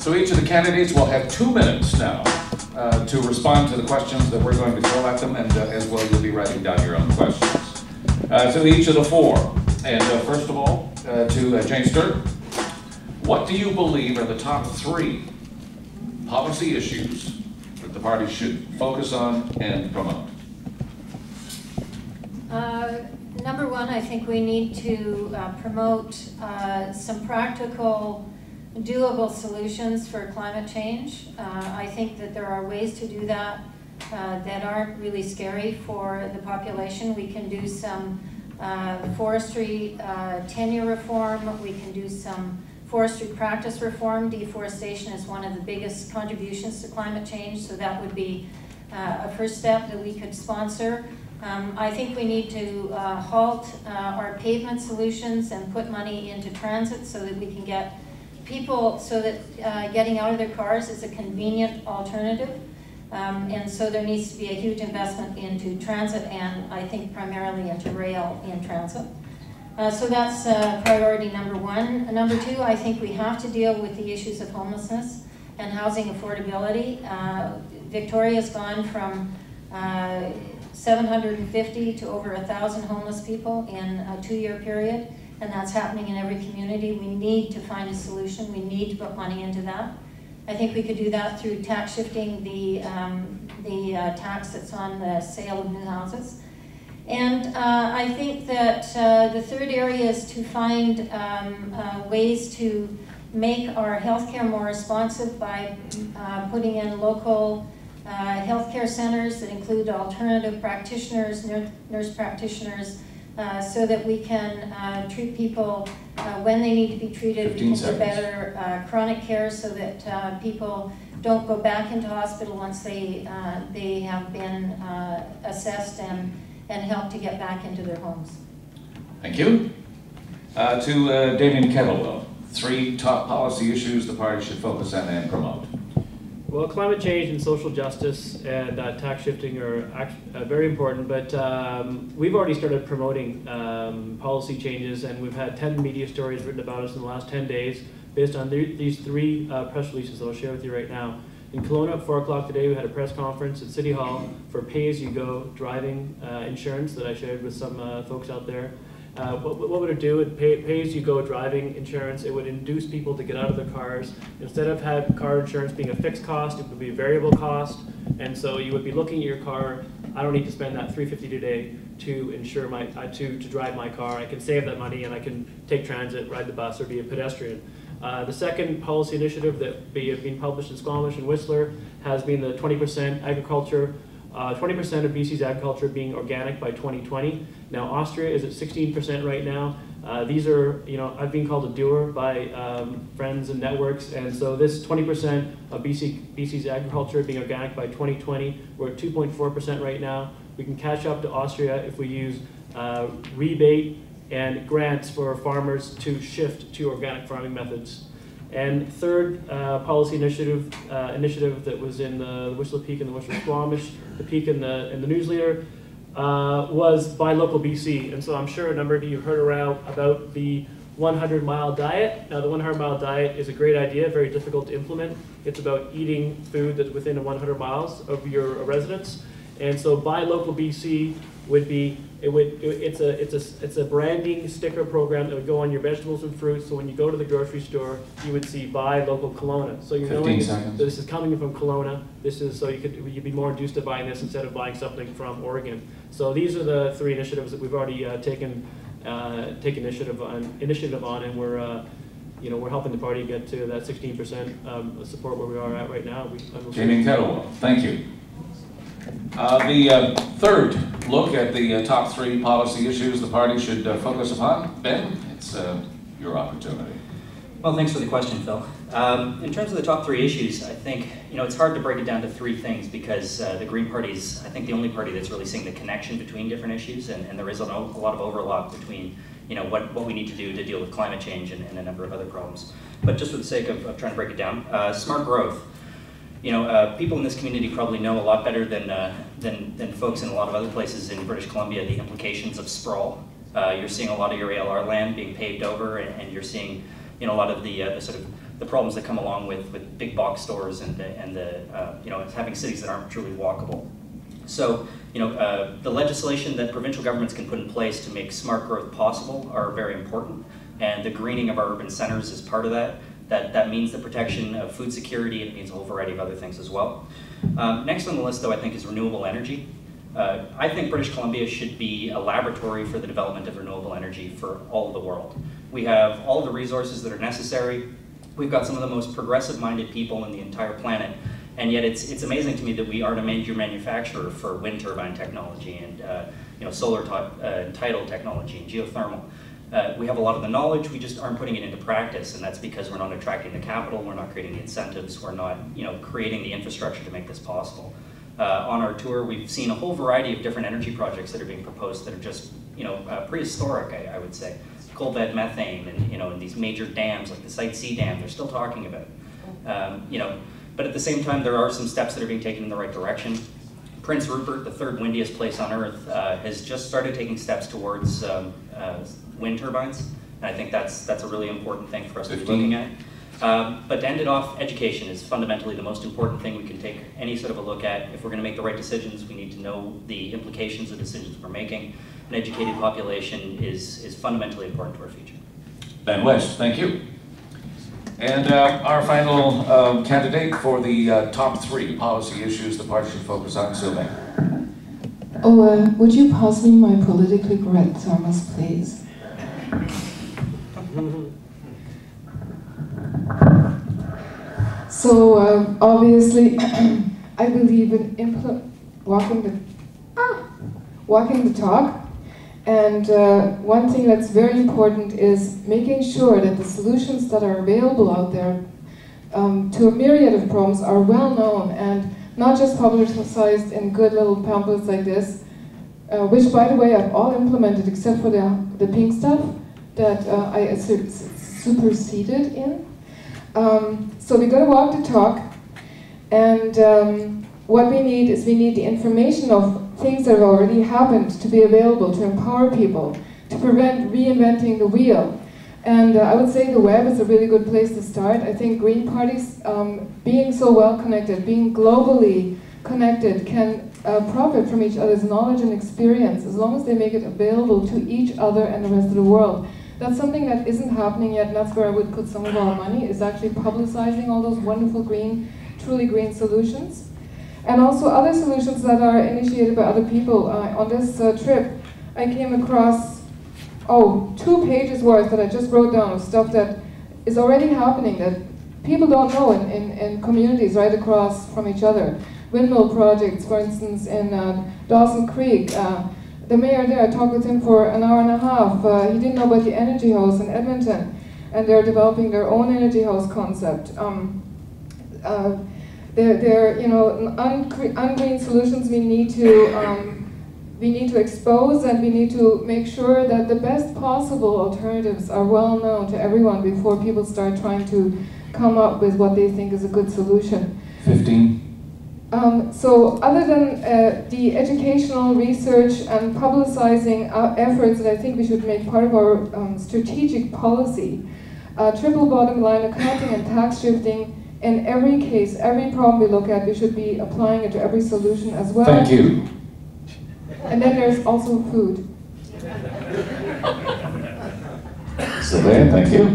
So each of the candidates will have 2 minutes now to respond to the questions that we're going to throw at them, and as well you'll be writing down your own questions. So each of the four, and first of all, to Jane Sterk, what do you believe are the top 3 policy issues that the party should focus on and promote? Number one, I think we need to promote some practical, doable solutions for climate change. I think that there are ways to do that that aren't really scary for the population. We can do some forestry tenure reform. We can do some forestry practice reform. Deforestation is one of the biggest contributions to climate change, so that would be a first step that we could sponsor. I think we need to halt our pavement solutions and put money into transit so that we can get people, so that getting out of their cars is a convenient alternative. And so there needs to be a huge investment into transit, and I think primarily into rail in transit. So that's priority number one. Number two, I think we have to deal with the issues of homelessness and housing affordability. Victoria's gone from 750 to over 1,000 homeless people in a 2-year period, and that's happening in every community. We need to find a solution. We need to put money into that. I think we could do that through tax shifting the tax that's on the sale of new houses. And I think that the third area is to find ways to make our healthcare more responsive by putting in local healthcare centers that include alternative practitioners, nurse practitioners, so that we can treat people when they need to be treated. We can do better chronic care so that people don't go back into hospital once they have been assessed and helped to get back into their homes. Thank you. To Damien Kettlewell, 3 top policy issues the party should focus on and promote. Well, climate change and social justice and tax shifting are very important, but we've already started promoting policy changes, and we've had 10 media stories written about us in the last 10 days based on these 3 press releases that I'll share with you right now. In Kelowna at 4 o'clock today, we had a press conference at City Hall for pay-as-you-go driving insurance that I shared with some folks out there. What would it do? It pay-as-you-go driving insurance. It would induce people to get out of their cars. Instead of car insurance being a fixed cost, it would be a variable cost. And so you would be looking at your car. I don't need to spend that $350 today to insure my to drive my car. I can save that money and I can take transit, ride the bus, or be a pedestrian. The second policy initiative that being published in Squamish and Whistler has been the 20% agriculture. 20% of BC's agriculture being organic by 2020. Now Austria is at 16% right now. These are, I've been called a doer by friends and networks, and so this 20% of BC's agriculture being organic by 2020, we're at 2.4% right now. We can catch up to Austria if we use rebate and grants for farmers to shift to organic farming methods. And third policy initiative that was in the Whistler Peak and the Whistler Squamish, the Peak and the News Leader, was Buy Local BC. And so I'm sure a number of you have heard around about the 100-mile diet. Now the 100-mile diet is a great idea, very difficult to implement. It's about eating food that's within 100 miles of your residence. And so Buy Local BC would be, it's a branding sticker program that would go on your vegetables and fruits. So when you go to the grocery store, you would see Buy Local Kelowna. So you're knowing that this is coming from Kelowna. This is so you'd be more induced to buying this instead of buying something from Oregon. So these are the 3 initiatives that we've already taken initiative on, and we're helping the party get to that 16% support where we are at right now. Jamie Kettlewell, thank you. The third look at the top 3 policy issues the party should focus upon. Ben, it's your opportunity. Well, thanks for the question, Phil. In terms of the top 3 issues, I think it's hard to break it down to 3 things because the Green Party is, I think, the only party that's really seeing the connection between different issues, and there is a lot of overlap between what we need to do to deal with climate change and a number of other problems. But just for the sake of trying to break it down, smart growth. People in this community probably know a lot better than folks in a lot of other places in British Columbia the implications of sprawl. You're seeing a lot of your ALR land being paved over, and you're seeing you know, a lot of the sort of the problems that come along with big box stores and you know, having cities that aren't truly walkable. So, you know, the legislation that provincial governments can put in place to make smart growth possible are very important, and the greening of our urban centers is part of that. That means the protection of food security. It means a whole variety of other things as well. Next on the list, though, I think is renewable energy. I think British Columbia should be a laboratory for the development of renewable energy for all of the world. We have all of the resources that are necessary. We've got some of the most progressive-minded people on the entire planet, and yet it's amazing to me that we aren't a major manufacturer for wind turbine technology and you know, solar tidal technology and geothermal. We have a lot of the knowledge, we just aren't putting it into practice, and that's because we're not attracting the capital, we're not creating the incentives, we're not, you know, creating the infrastructure to make this possible. On our tour, we've seen a whole variety of different energy projects that are being proposed that are just, you know, prehistoric, I would say. Coal bed methane, and, you know, and these major dams like the Site C dam, they're still talking about. You know, but at the same time, there are some steps that are being taken in the right direction. Prince Rupert, the third windiest place on Earth, has just started taking steps towards wind turbines, and I think that's a really important thing for us to be looking at. But to end it off, education is fundamentally the most important thing we can take any sort of a look at. If we're going to make the right decisions, we need to know the implications of decisions we're making. An educated population is fundamentally important to our future. Ben West, thank you. And our final candidate for the top 3 policy issues the party should focus on, Silvaine. Oh, would you pass me my politically correct thermos, please? So obviously, I believe in walking the talk. And one thing that's very important is making sure that the solutions that are available out there to a myriad of problems are well known and not just publicized in good little pamphlets like this, which, by the way, I've all implemented except for the pink stuff that I superseded in. So we got to walk the talk, and what we need is we need the information of things that have already happened to be available to empower people, to prevent reinventing the wheel. And I would say the web is a really good place to start. I think Green parties, being so well connected, being globally connected, can profit from each other's knowledge and experience as long as they make it available to each other and the rest of the world. That's something that isn't happening yet, and that's where I would put some of our money, is actually publicizing all those wonderful green, truly green solutions. And also other solutions that are initiated by other people. On this trip, I came across 2 pages worth that I just wrote down of stuff that is already happening that people don't know in communities right across from each other. Windmill projects, for instance, in Dawson Creek. The mayor there, I talked with him for an hour and a half. He didn't know about the energy house in Edmonton, and they're developing their own energy house concept. They're you know, ungreen solutions we need to expose, and we need to make sure that the best possible alternatives are well known to everyone before people start trying to come up with what they think is a good solution. 15. So other than the educational research and publicizing efforts that I think we should make part of our strategic policy, triple bottom line accounting and tax shifting, in every case, every problem we look at, we should be applying it to every solution as well. Thank you. And then there's also food. Silvaine, thank you.